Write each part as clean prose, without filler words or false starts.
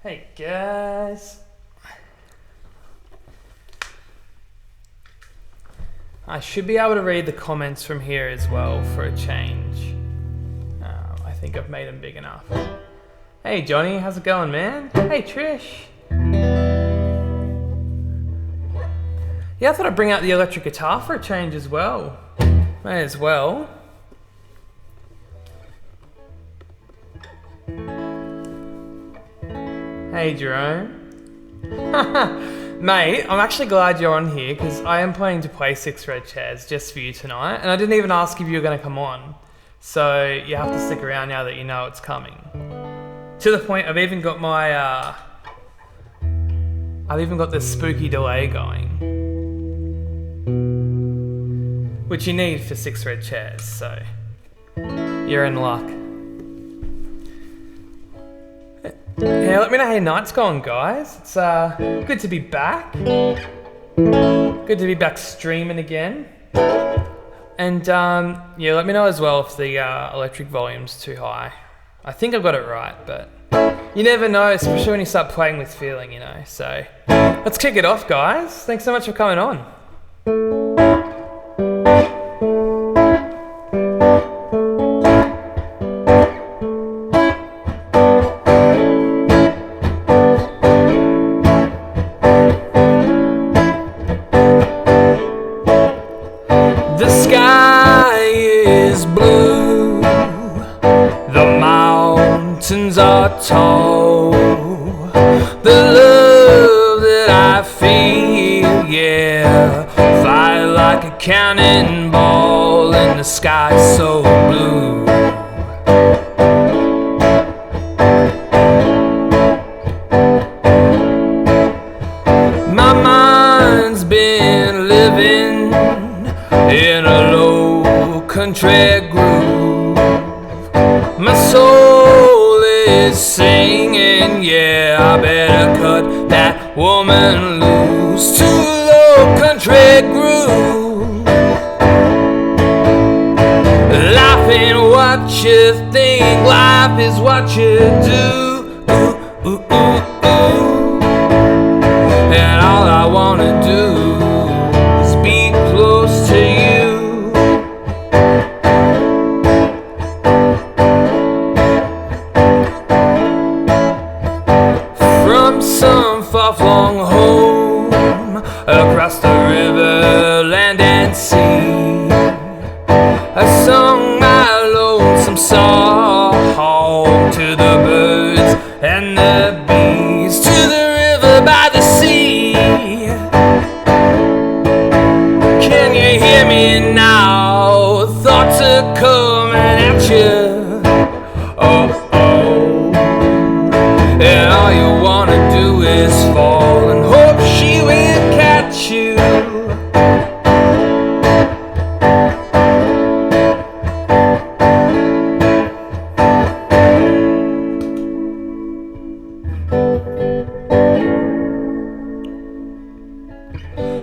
Hey guys. I should be able to read the comments from here as well for a change. I think I've made them big enough. Hey Johnny, how's it going, man? Hey Trish. Yeah, I thought I'd bring out the electric guitar for a change as well. May as well. Hey Jerome. Mate, I'm actually glad you're on here because I am planning to play 6 red chairs just for you tonight, and I didn't even ask if you were going to come on. So you have to stick around now that you know it's coming. To the point, I've even got my this spooky delay going, which you need for 6 red chairs, so you're in luck. Yeah, let me know how your night's going, guys. It's good to be back. Good to be back streaming again. And yeah, let me know as well if the electric volume's too high. I think I've got it right, but you never know, especially when you start playing with feeling, you know. So let's kick it off, guys. Thanks so much for coming on. The sky is blue, the mountains are tall, the love that I feel, yeah, fire like a cannonball, and the sky's so blue. My mind's been living in a low country groove. My soul is singing, yeah, I better cut that woman loose to a low country groove. Life ain't what you think, life is what you do. Ooh, ooh, ooh, ooh. And all I wanna do is be close to you. From some far-flung home across the river, land and sea, I sung my lonesome song to the birds and the bees, to the river by the sea. Can you hear me now? Thoughts are coming at you. Oh, oh. And all you wanna do is fall and hope she will catch you.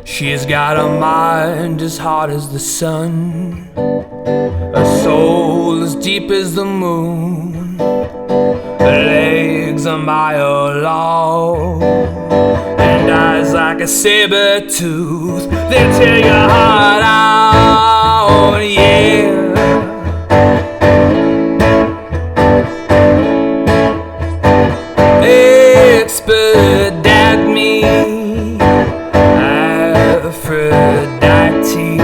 She's got a mind as hot as the sun, a soul as deep as the moon, legs a mile long, and eyes like a saber tooth. They'll tear your heart out, yeah. Expedite me, Aphrodite,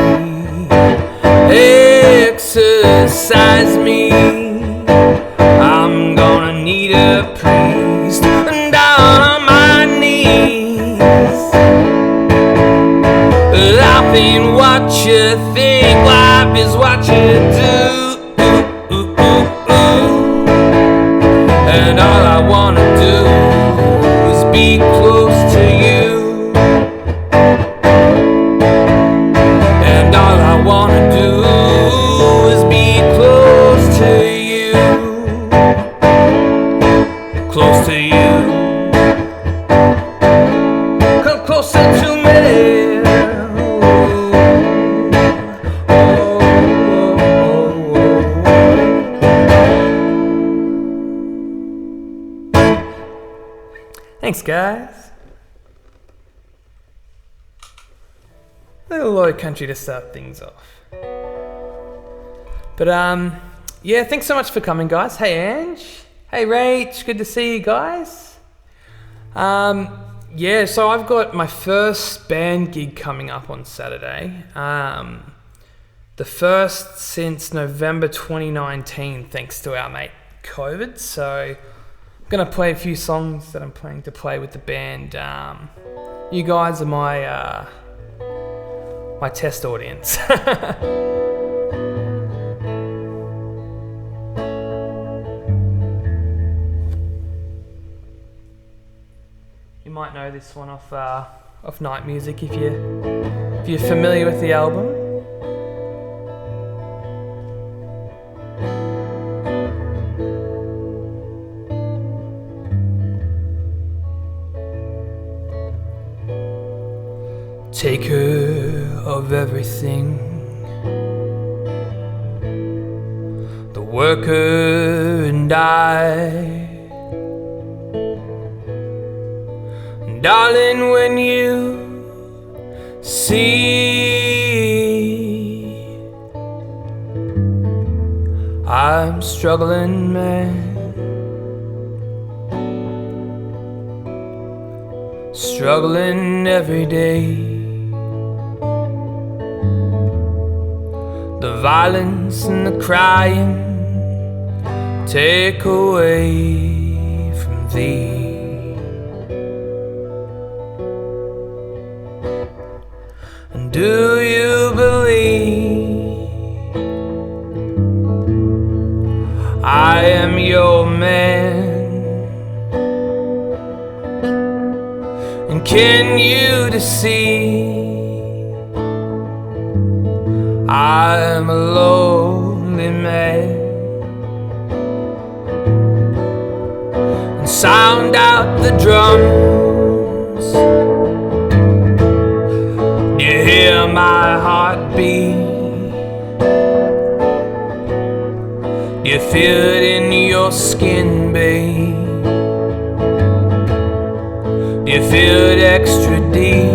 exercise me. I'm gonna need a priest, and down on my knees. Life ain't what you think, life is what you do. Ooh, ooh, ooh, ooh. And all I wanna do is be close to you. And all I wanna do is be close to you. Close to you. Come closer to me. Thanks, guys. A little low country to start things off. But yeah, thanks so much for coming, guys. Hey, Ange. Hey, Rach. Good to see you guys. Yeah, so I've got my first band gig coming up on Saturday. The first since November 2019, thanks to our mate COVID. So I'm going to play a few songs that I'm planning to play with the band. You guys are my test audience. You might know this one off Night Music if you're familiar with the album. Taker of everything, the worker and I. Darling, when you see I'm struggling, man, struggling every day. The violence and the crying take away from thee. And do you believe I am your man? And can you deceive I'm a lonely man? And sound out the drums. You hear my heartbeat. You feel it in your skin, babe. You feel it extra deep.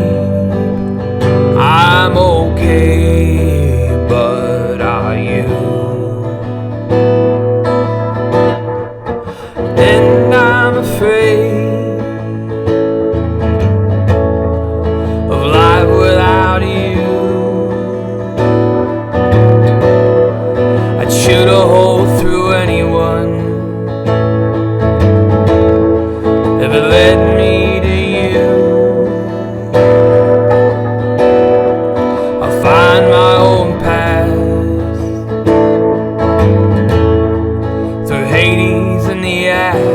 I'm okay, but are you? And I'm afraid of life without you. I'd shoot a hole through anyone if it led me to you. I'll find my own path through Hades and the attic.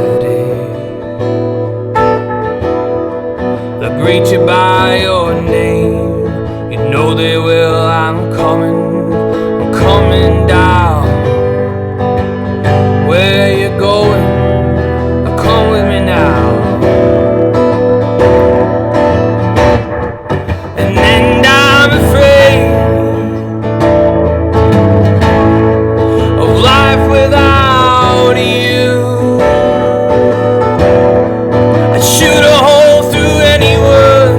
They'll greet you by your name. You know they will. I'm coming down. Where you going? Come with me now. And then I'm afraid of life without you. I'd shoot a hole through anyone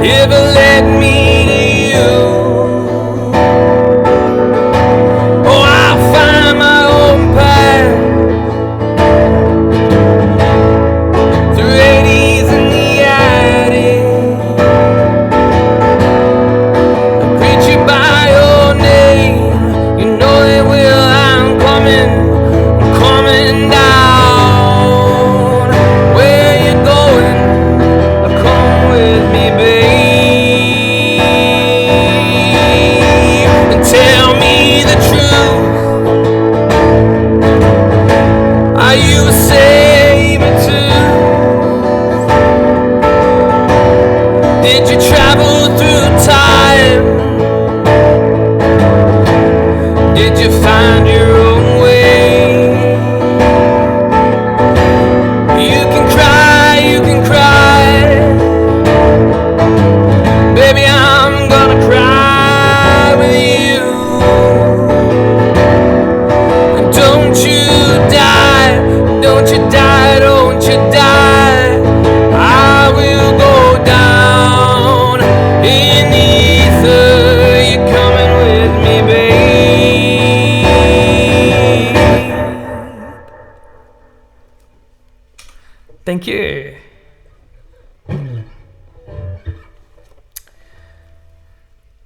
if it led me to you. Oh, I'll find my own path through Hades and the attic. I'll greet you by your name. You know they will. I'm coming down. Where you going? Come with me, babe, and tell me the truth. Are you a saber too? Did you travel through time? Did you find your own way? You can cry, baby, I'm gonna cry with you. And don't you die, don't Thank you.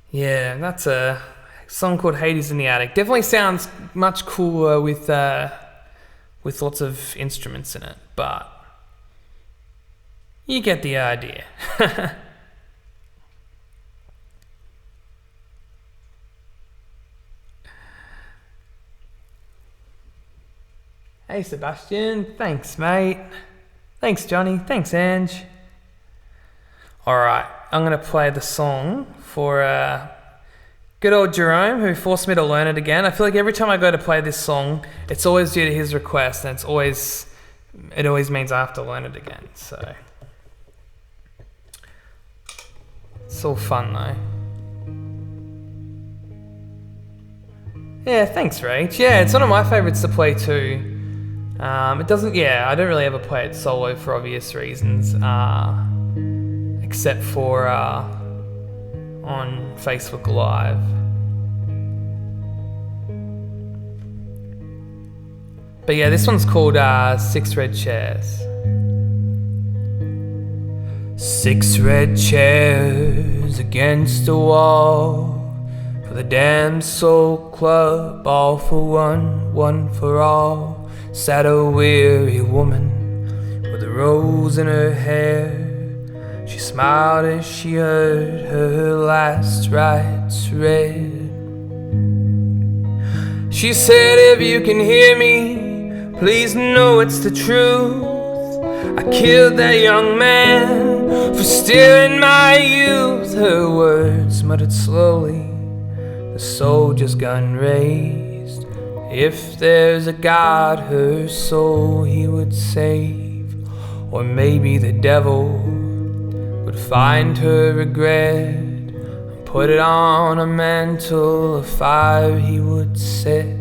Yeah, that's a song called Hades in the Attic. Definitely sounds much cooler with lots of instruments in it, but you get the idea. Hey Sebastian, thanks mate. Thanks Johnny, thanks Ange. Alright, I'm going to play the song for good old Jerome, who forced me to learn it again. I feel like every time I go to play this song, it's always due to his request, and it always means I have to learn it again, so it's all fun though. Yeah, thanks Rach. Yeah, it's one of my favourites to play too. I don't really ever play it solo for obvious reasons, except for on Facebook Live. But yeah, this one's called 6 Red Chairs. 6 red chairs against the wall, for the damn soul club, all for one, one for all. Sat a weary woman with a rose in her hair. She smiled as she heard her last rites read. She said, if you can hear me, please know it's the truth. I killed that young man for stealing my youth. Her words muttered slowly, the soldier's gun raised. If there's a God, her soul he would save. Or maybe the devil would find her regret and put it on a mantle of fire he would set.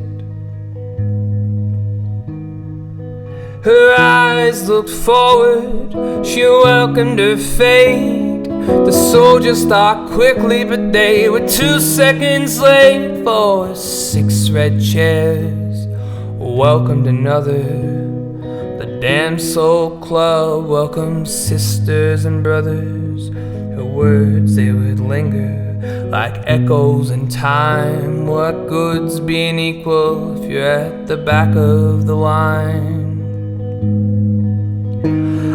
Her eyes looked forward, she welcomed her fate. The soldiers stopped quickly, but they were 2 seconds late. For 6 red chairs welcomed another. The damn soul club welcomed sisters and brothers. Her words, they would linger like echoes in time. What good's being equal if you're at the back of the line?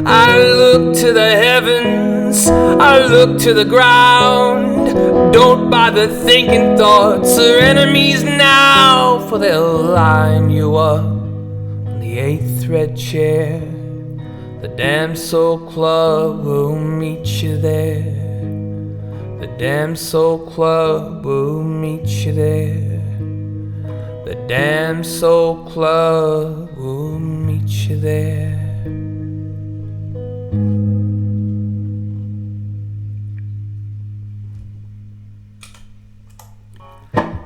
I look to the heavens, I look to the ground. Don't bother thinking thoughts or enemies now, for they'll line you up on the 8th red chair. The damn soul club will meet you there. The damn soul club will meet you there. The damn soul club will meet you there.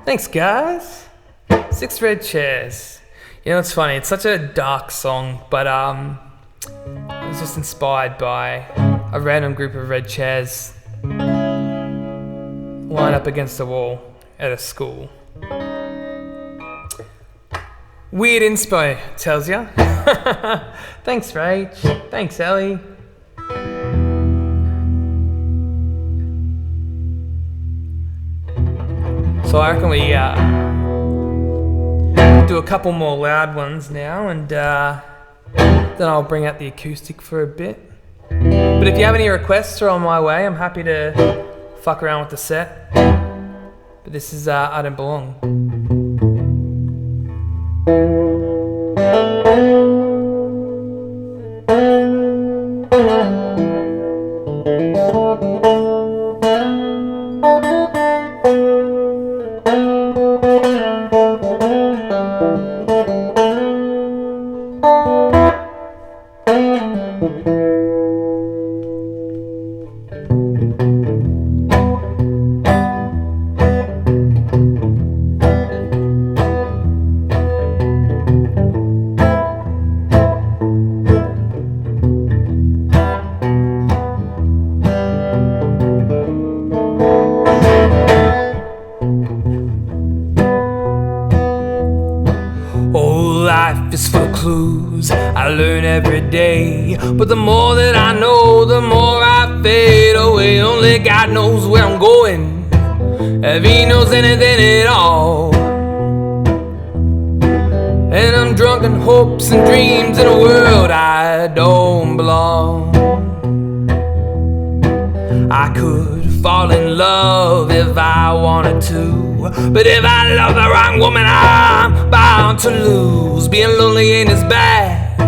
Thanks guys. 6 red chairs. You know, it's funny, it's such a dark song, but it was just inspired by a random group of red chairs lined up against a wall at a school. Weird inspo, tells ya. Thanks Rach. Thanks Ellie. So I reckon we do a couple more loud ones now, and then I'll bring out the acoustic for a bit. But if you have any requests, throw them my way. I'm happy to fuck around with the set. But this is I Don't Belong. life is full of clues I learn every day. But the more that I know, the more I fade away. Only God knows where I'm going, if He knows anything at all. And I'm drunk in hopes and dreams in a world I don't belong. I could fall in love if I wanted to, but if I love the wrong woman, I'm bound to lose. Being lonely ain't as bad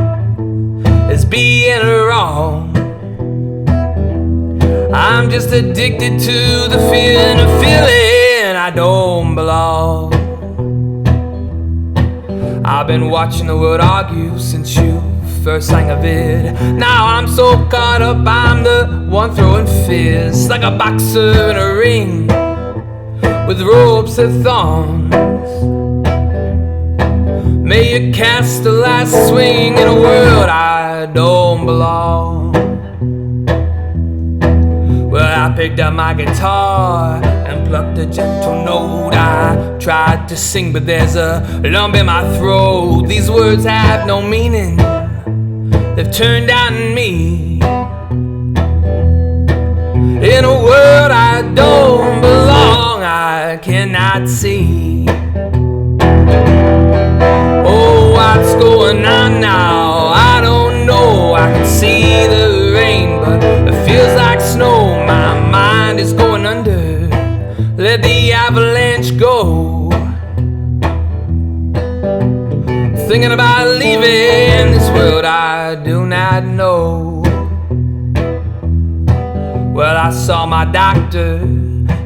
as being wrong. I'm just addicted to the feeling of feeling I don't belong. I've been watching the world argue since you first sang of it. Now I'm so caught up, I'm the one throwing fists, like a boxer in a ring with ropes and thongs. May you cast the last swing in a world I don't belong. Well, I picked up my guitar and plucked a gentle note. I tried to sing, but there's a lump in my throat. These words have no meaning, they've turned on me. In a world I don't belong, I cannot see. Oh, what's going on now? I don't know. I can see the rain, but it feels like snow. My mind is going under. Let the avalanche go. Thinking about leaving this world I do not know. Well, I saw my doctor,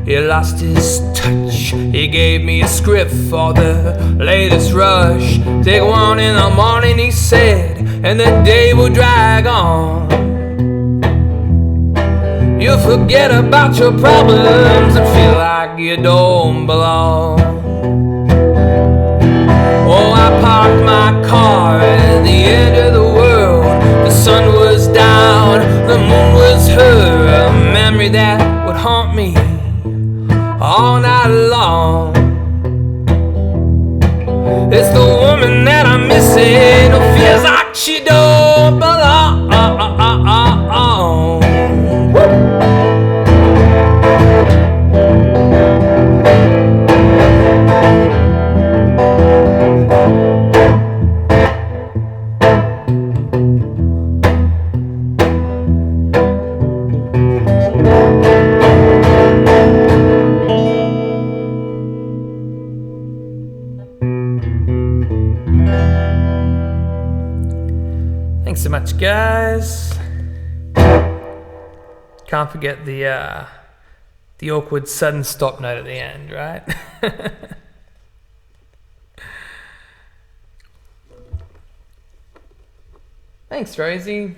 he lost his touch. He gave me a script for the latest rush. Take one in the morning, he said, and the day will drag on. You'll forget about your problems and feel like you don't belong. Oh, I parked my car at the end of the world. The sun was down, the moon was her, a memory that would haunt me all night long. It's the woman that I'm missing who feels like she don't belong. Thanks so much, guys. Can't forget the awkward sudden stop note at the end, right? Thanks, Rosie.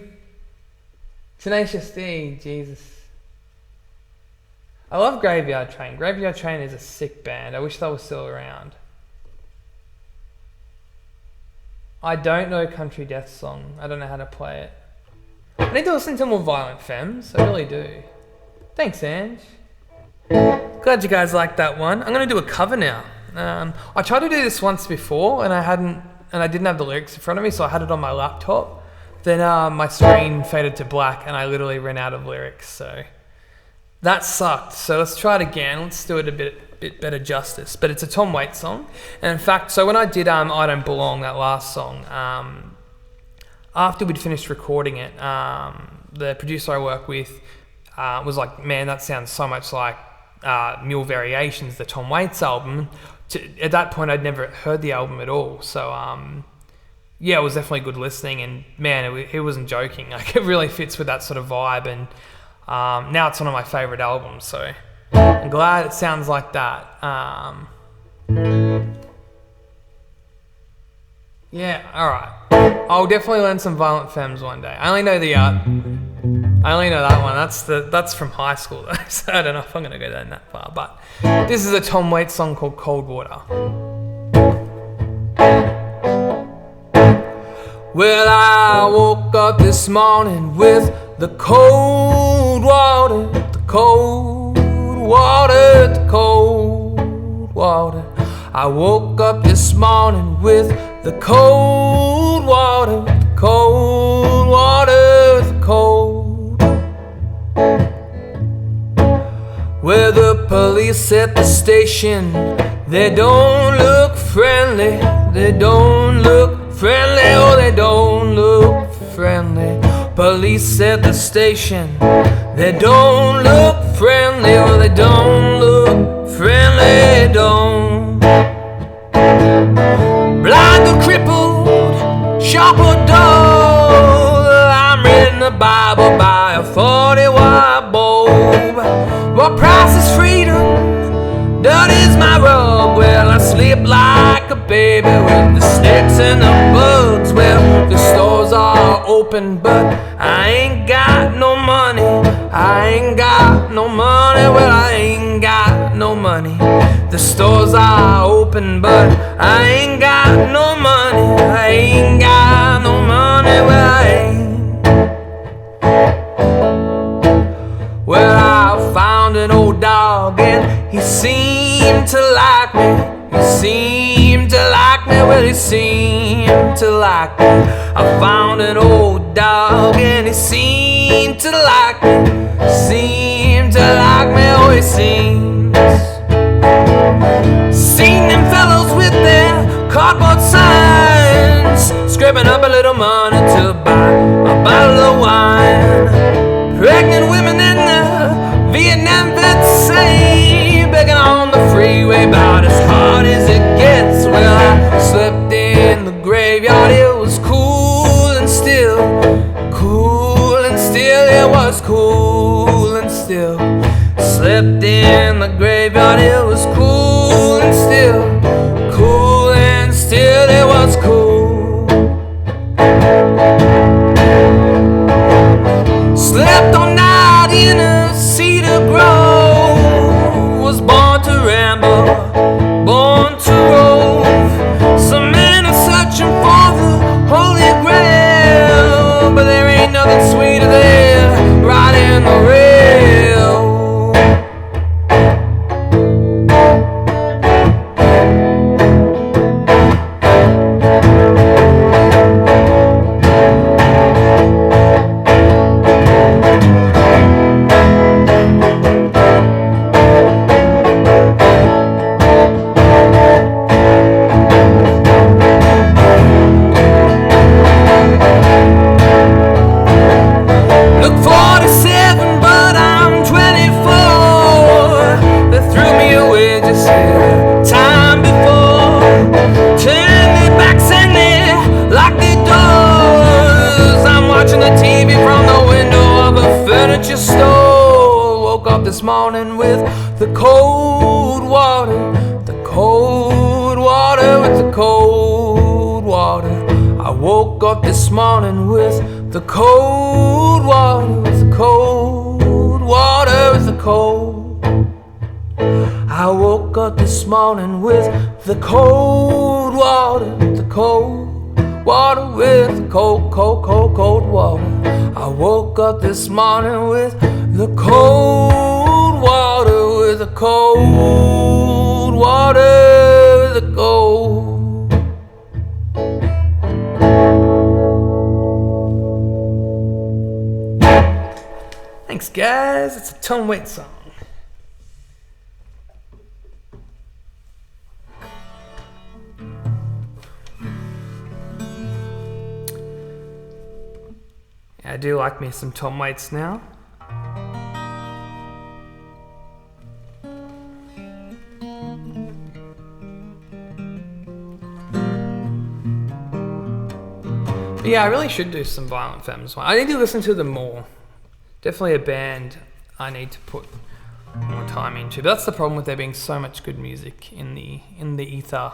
Tenacious D, Jesus. I love Graveyard Train. Graveyard Train is a sick band. I wish they were still around. I don't know Country Death Song. I don't know how to play it. I need to listen to more Violent Femmes. I really do. Thanks, Ange. Glad you guys liked that one. I'm going to do a cover now. I tried to do this once before and I didn't have the lyrics in front of me, so I had it on my laptop. Then my screen faded to black and I literally ran out of lyrics, so that sucked. So let's try it again. Let's do it a bit better justice. But it's a Tom Waits song. And in fact, so when I did I Don't Belong, that last song, after we'd finished recording it, the producer I work with was like, man, that sounds so much like Mule Variations, the Tom Waits album. At that point, I'd never heard the album at all. So, yeah, it was definitely good listening. And man, he wasn't joking. Like, it really fits with that sort of vibe. And now it's one of my favorite albums. So I'm glad it sounds like that. Yeah, all right. I'll definitely learn some Violent Femmes one day. I only know that one. That's from high school though, so I don't know if I'm gonna go down that far. But this is a Tom Waits song called Cold Water. Well, I woke up this morning with the cold water, the cold water, the cold water. I woke up this morning with the cold water, the cold water, the cold. Where the police at the station, they don't look friendly, they don't look friendly, oh they don't look friendly. Police at the station, they don't look friendly, oh they don't look friendly, don't. Blind or crippled, sharp or dull, I'm reading the Bible by a 40-watt bulb. What price is freedom? Dirt is my rub. Well, I sleep like a baby with the snakes and the bugs. Well, the stores are open, but I ain't got no money. I ain't got no money. Well, I ain't got no money. The stores are open, but I ain't got no money. I ain't got no money. Well, I ain't. Well, I found an old dog and he seemed to like me. He seemed to like me. Well, he seemed to like me. I found an old dog and he seemed to like me. Seemed to like me. Oh, he seems. Seen them fellows with their cardboard signs, scraping up a little money to buy a bottle of wine. Pregnant women in the Vietnam vets say, begging on the freeway about as hard as it gets. Well, I slept in the graveyard, it was cool and still. Cool and still, it was cool and still. Slept in the graveyard, it was cool and still. Cool and still, it was cool. Slept all night in a cedar grove. Was born to ramble, born to rove. Some men are searching for the Holy Grail, but there ain't nothing sweeter than riding the rail. This morning with the cold water, the cold water, with the cold water. I woke up this morning with the cold water, with the cold water, with the cold. I woke up this morning with the cold water, the cold water, with the cold, cold, cold, cold water. I woke up this morning with the cold water, with the cold water, with the cold. Thanks, guys. It's a Tom Waits song. I do like me some Tom Waits now. But yeah, I really should do some Violent Femmes. I need to listen to them more. Definitely a band I need to put more time into. But that's the problem with there being so much good music in the ether.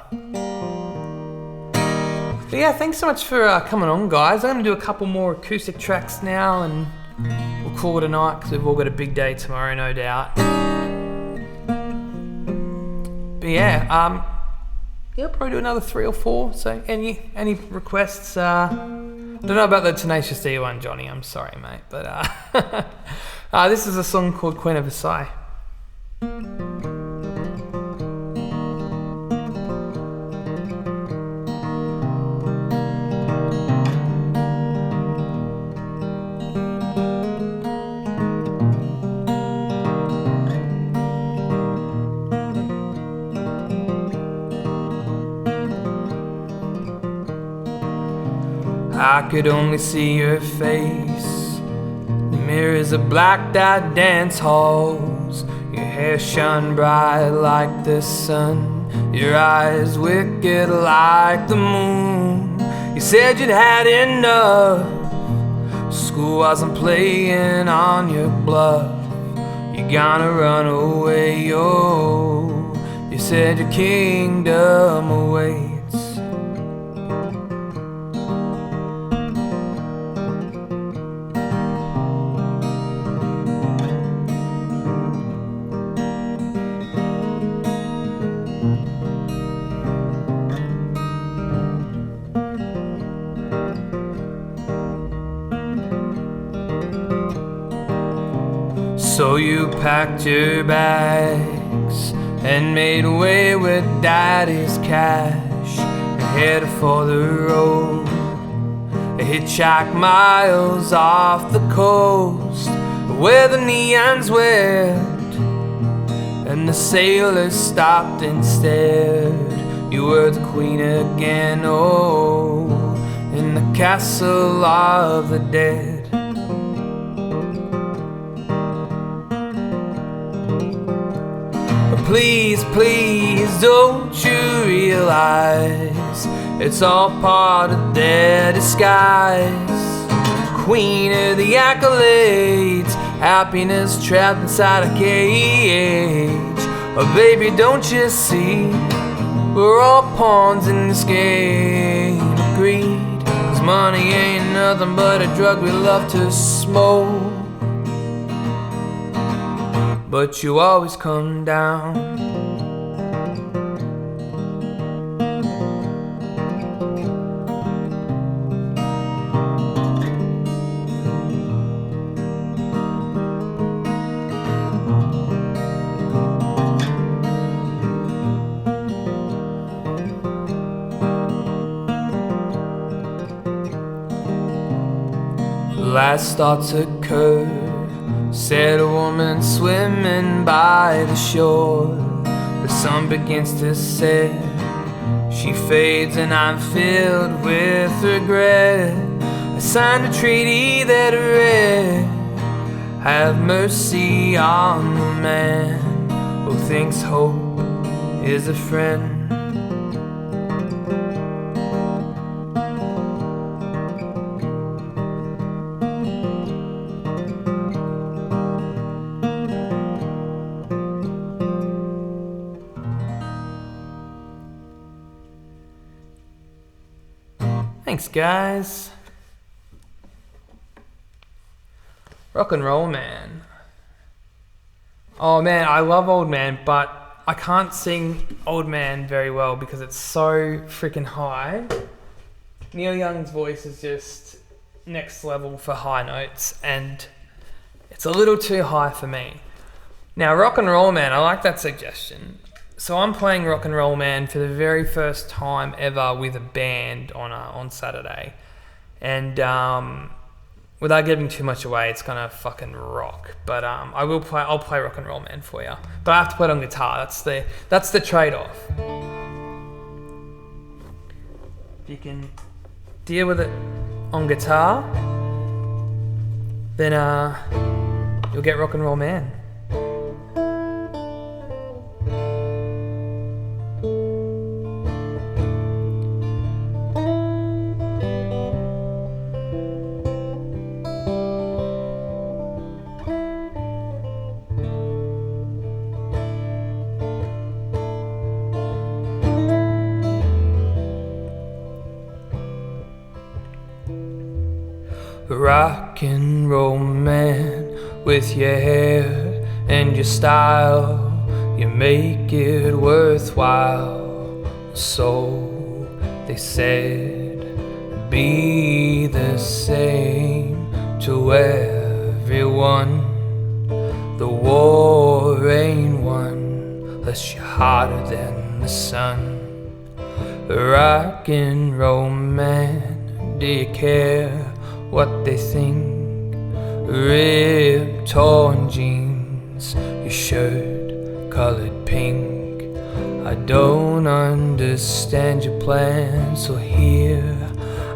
But yeah, thanks so much for coming on, guys. I'm going to do a couple more acoustic tracks now and we'll call it a night because we've all got a big day tomorrow, no doubt. But yeah, I'll probably do another 3 or 4. So any requests? I don't know about the Tenacious D one, Johnny. I'm sorry, mate. But this is a song called Queen of Versailles. I could only see your face. The mirrors of blacked-out dance halls. Your hair shone bright like the sun. Your eyes wicked like the moon. You said you'd had enough. School wasn't playing on your bluff. You're gonna run away, oh. You said your kingdom awaits. So you packed your bags and made away with daddy's cash and headed for the road. A hitchhike miles off the coast where the neons wept and the sailors stopped and stared. You were the queen again, oh, in the castle of the dead. Please, please, don't you realize it's all part of their disguise? Queen of the accolades, happiness trapped inside a cage. Oh baby, don't you see, we're all pawns in this game of greed. 'Cause money ain't nothing but a drug we love to smoke. But you always come down. Last thoughts occur, said a woman swimming by the shore. The sun begins to set, she fades and I'm filled with regret. I signed a treaty that read, have mercy on the man who thinks hope is a friend. Thanks, guys. Rock and Roll Man. Oh man, I love Old Man, but I can't sing Old Man very well because it's so freaking high. Neil Young's voice is just next level for high notes, and it's a little too high for me. Now, Rock and Roll Man, I like that suggestion. So I'm playing Rock and Roll Man for the very first time ever with a band on Saturday, and without giving too much away, it's gonna fucking rock. But I'll play Rock and Roll Man for you. But I have to play it on guitar. That's the trade-off. If you can deal with it on guitar, then you'll get Rock and Roll Man. Rock and roll man, with your hair and your style, you make it worthwhile. So they said, be the same to everyone. The war ain't won unless you're hotter than the sun. Rock and roll man, do you care what they think? Ripped, torn jeans, your shirt colored pink. I don't understand your plan, so here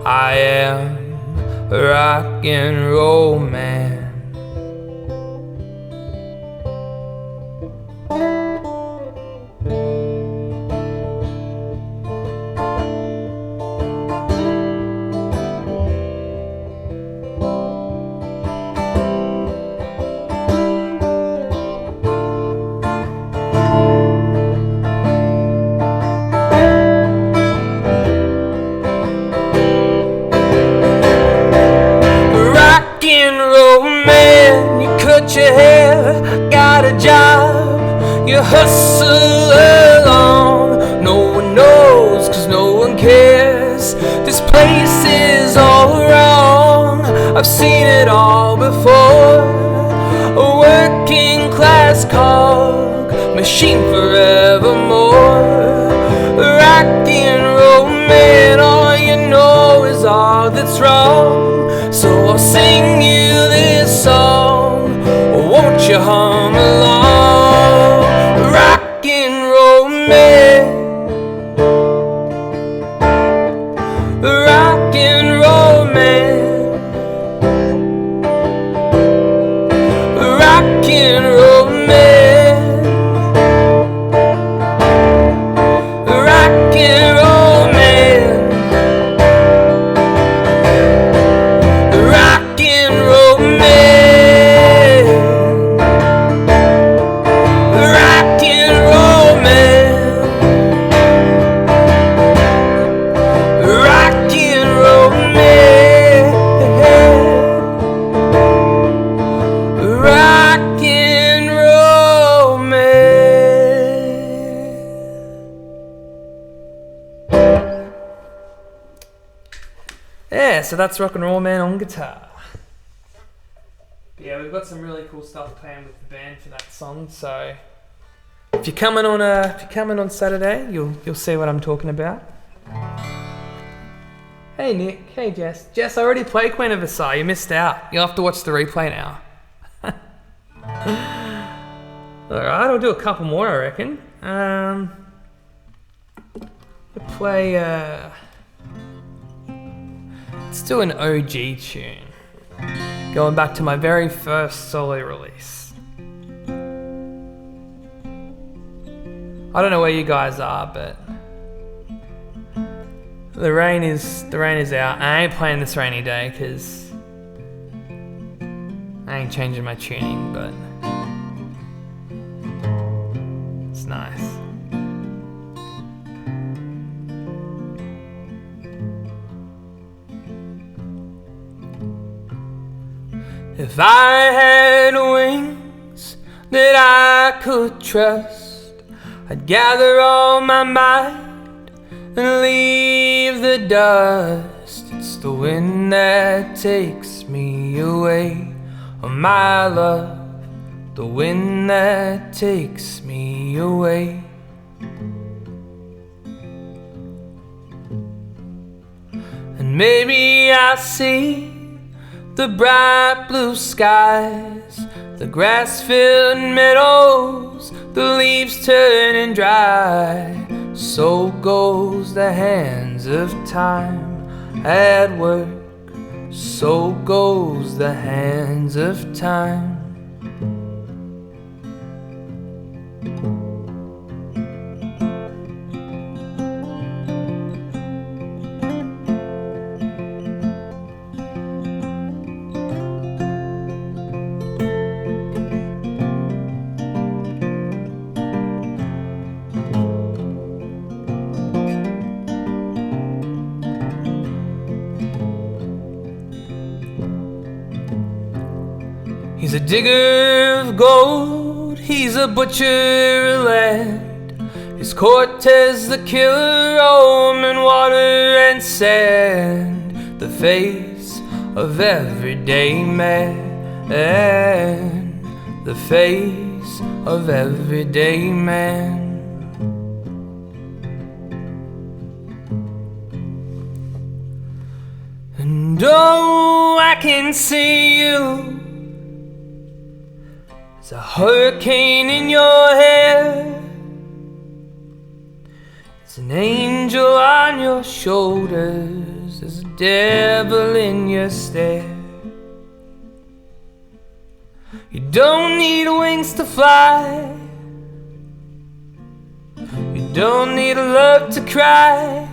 I am a rock and roll man. Your hair, got a job, you hustle along. No one knows, cause no one cares. This place is all wrong. I've seen it all before. A working class cog, machine forevermore. Rock and roll man, all you know is all that's wrong. So I'll sing you this song. Won't you hum along? Rock and roll man. Rock and roll man. Rock and roll man. Rock and roll man. Rock and roll man. Yeah, so that's Rock and Roll Man on guitar. Yeah, we've got some really cool stuff planned with the band for that song. So if you're coming on Saturday, you'll see what I'm talking about. Hey Nick, hey Jess. Jess, I already played Queen of Versailles. You missed out. You'll have to watch the replay now. Alright, I'll do a couple more, I reckon. I'll play. Let's do an OG tune. Going back to my very first solo release. I don't know where you guys are, but the rain is out. I ain't playing this rainy day because I ain't changing my tuning, but it's nice. If I had wings that I could trust, I'd gather all my might and leave the dust. It's the wind that takes me away, oh my love, the wind that takes me away. And maybe I'll see the bright blue skies, the grass-filled meadows, the leaves turning dry. So goes the hands of time at work, so goes the hands of time. He's a digger of gold, he's a butcher of land. His Cortez the killer, roaming water and sand. The face of everyday man, the face of everyday man. And oh, I can see you, there's a hurricane in your hair, there's an angel on your shoulders, there's a devil in your stare. You don't need wings to fly. You don't need a love to cry.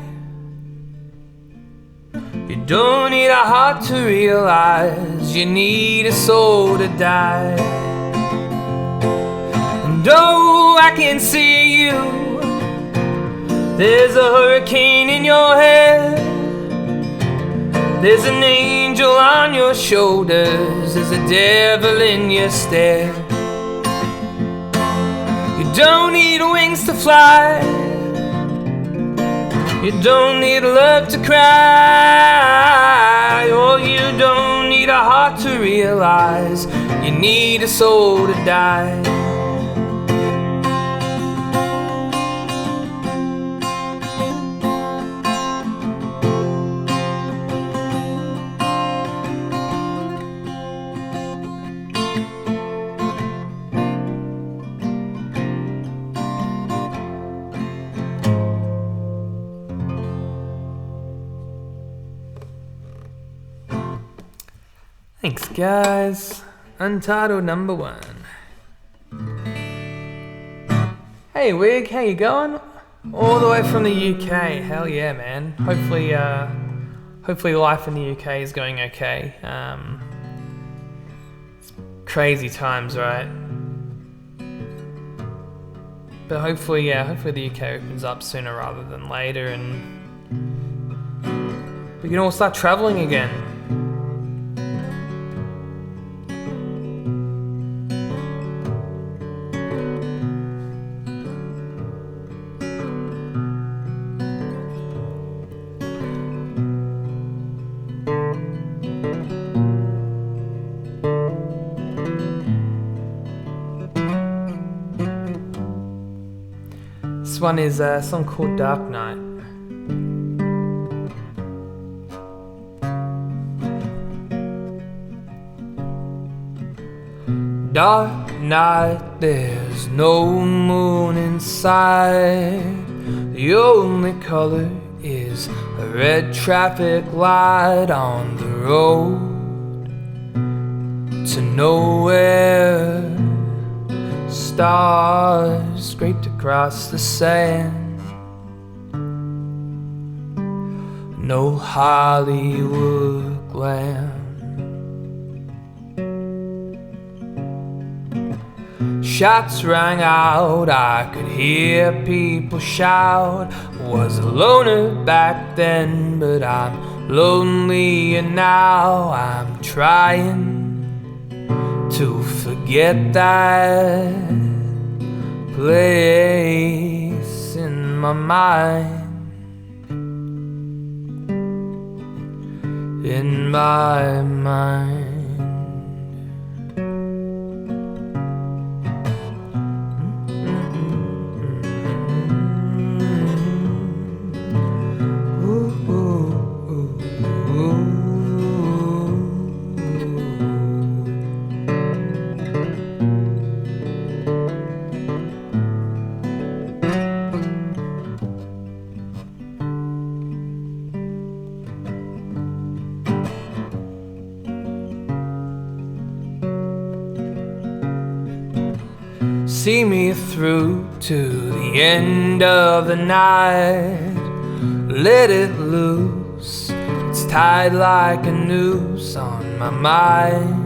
You don't need a heart to realize you need a soul to die. And oh, I can see you. There's a hurricane in your head. There's an angel on your shoulders. There's a devil in your stare. You don't need wings to fly. You don't need love to cry. Oh, you don't need a heart to realize you need a soul to die. Thanks, guys. Untitled number 1. Hey, Wig, how you going? All the way from the UK. Hell yeah, man. Hopefully life in the UK is going okay. It's crazy times, right? But hopefully the UK opens up sooner rather than later, and we can all start traveling again. This one is a song called Dark Night. Dark night, there's no moon inside. The only color is a red traffic light on the road to nowhere. Stars scraped across the sand. No Hollywood glam. Shots rang out, I could hear people shout. Was a loner back then, but I'm lonelier now. I'm trying to forget that place in my mind, in my mind. See me through to the end of the night. Let it loose, it's tied like a noose on my mind.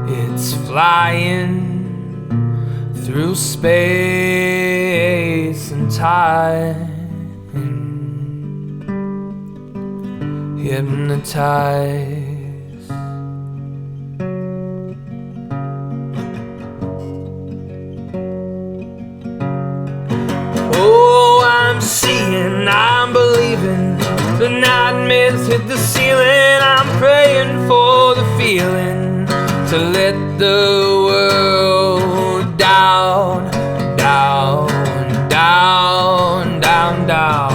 It's flying through space and time, hypnotized. I'm seeing, I'm believing. The nightmares hit the ceiling. I'm praying for the feeling to let the world down, down, down, down, down.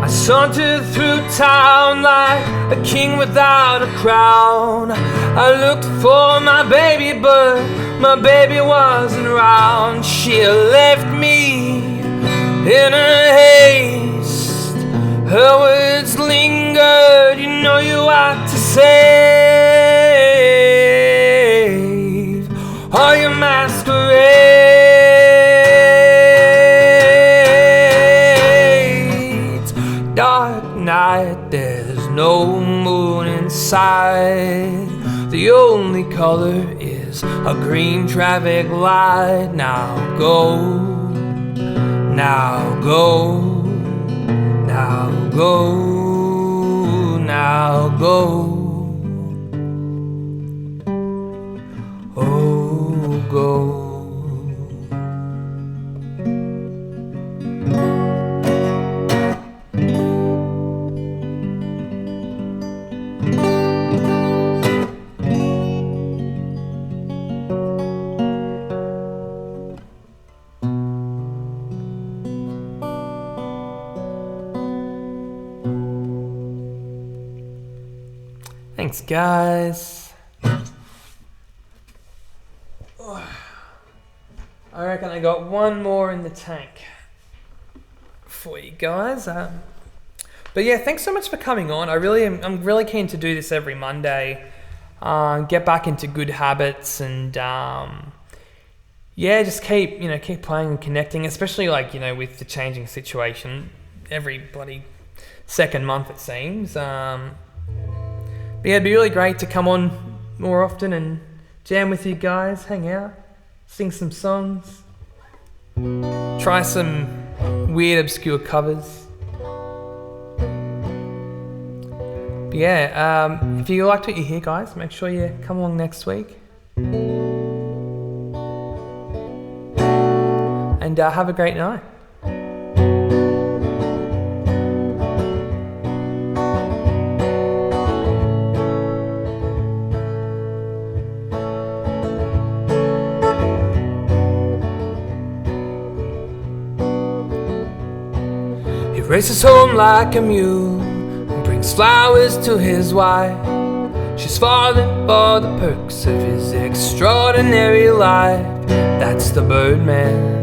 I sauntered through town like a king without a crown. I looked for my baby, but my baby wasn't around. She left me in a haste. Her words lingered, you know you ought to save all your masquerades. Dark night, there's no moon inside. The only color is a green traffic light. Now go, now go, now go, now go. Oh, go. Thanks, guys. I reckon I got one more in the tank for you guys. But yeah, thanks so much for coming on. I'm really keen to do this every Monday. Get back into good habits and yeah, just keep playing and connecting, especially with the changing situation every bloody second month it seems. But yeah, it'd be really great to come on more often and jam with you guys, hang out, sing some songs, try some weird obscure covers. But yeah, if you liked what you hear, guys, make sure you come along next week. And have a great night. He races home like a mule and brings flowers to his wife. She's falling for the perks of his extraordinary life. That's the Birdman.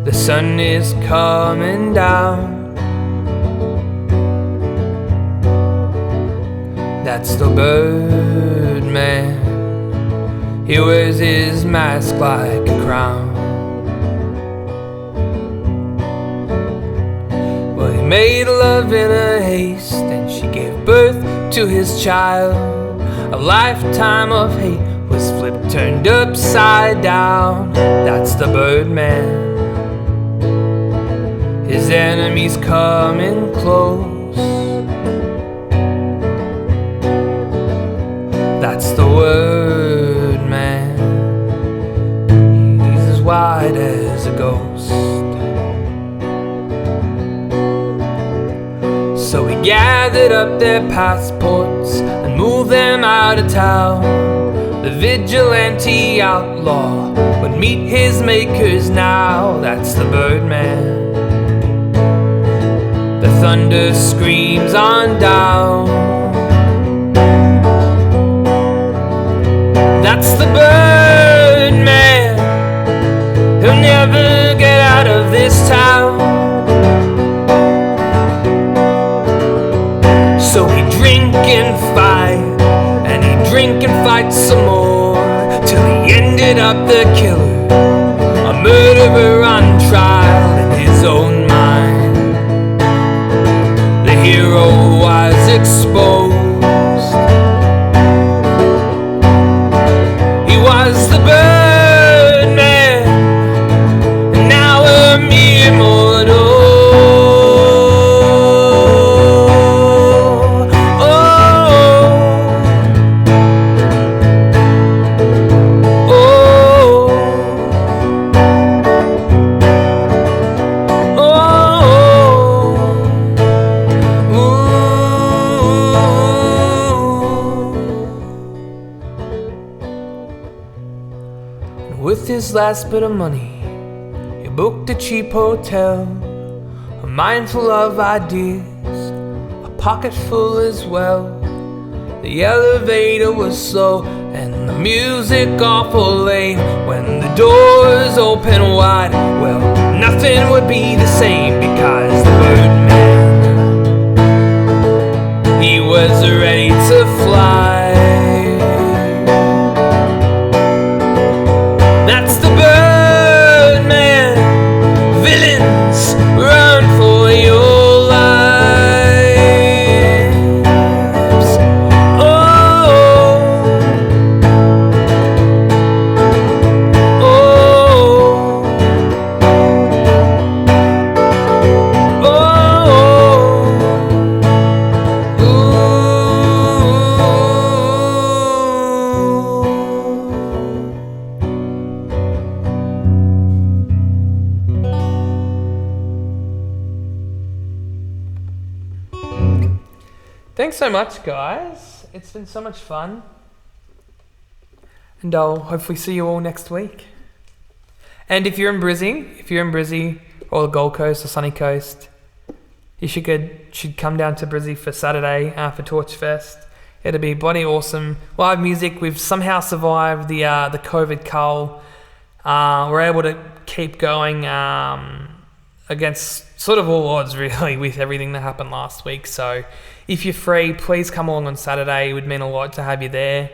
The sun is coming down. That's the Birdman. He wears his mask like a crown. Well, he made love in a haste, and she gave birth to his child. A lifetime of hate was flipped, turned upside down. That's the Birdman. His enemies coming close. That's the word, man. He's as white as a ghost. So he gathered up their passports and moved them out of town. The vigilante outlaw would meet his makers now. That's the Birdman. The thunder screams on down. That's the Birdman. He'll never get out of this town. So he drink and fight, and he drink and fight some more, till he ended up the killer, a murderer on trial in his own mind. The hero was exposed. He was the Birdman, and now a mere mortal. With his last bit of money, he booked a cheap hotel, a mind full of ideas, a pocket full as well. The elevator was slow and the music awful late. When the doors open wide, well, nothing would be the same, because the Birdman, he was ready to fly. That's the Birdman. Villains, run for your lives. Oh, oh, oh, Thanks so much, guys. It's been so much fun. And I'll hopefully see you all next week. And if you're in Brizzy, or the Gold Coast or Sunny Coast, you should come down to Brizzy for Saturday for Torch Fest. It'll be bloody awesome. Live music. We've somehow survived the COVID cull. We're able to keep going against sort of all odds, really, with everything that happened last week. So if you're free, please come along on Saturday. It would mean a lot to have you there.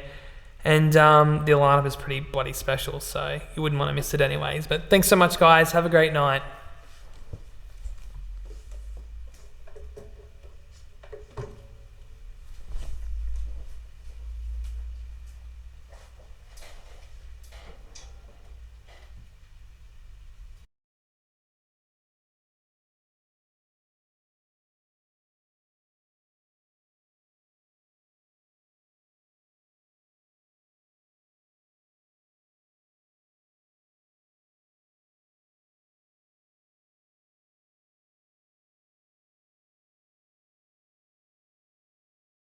And the lineup is pretty bloody special, so you wouldn't want to miss it anyways. But thanks so much, guys. Have a great night.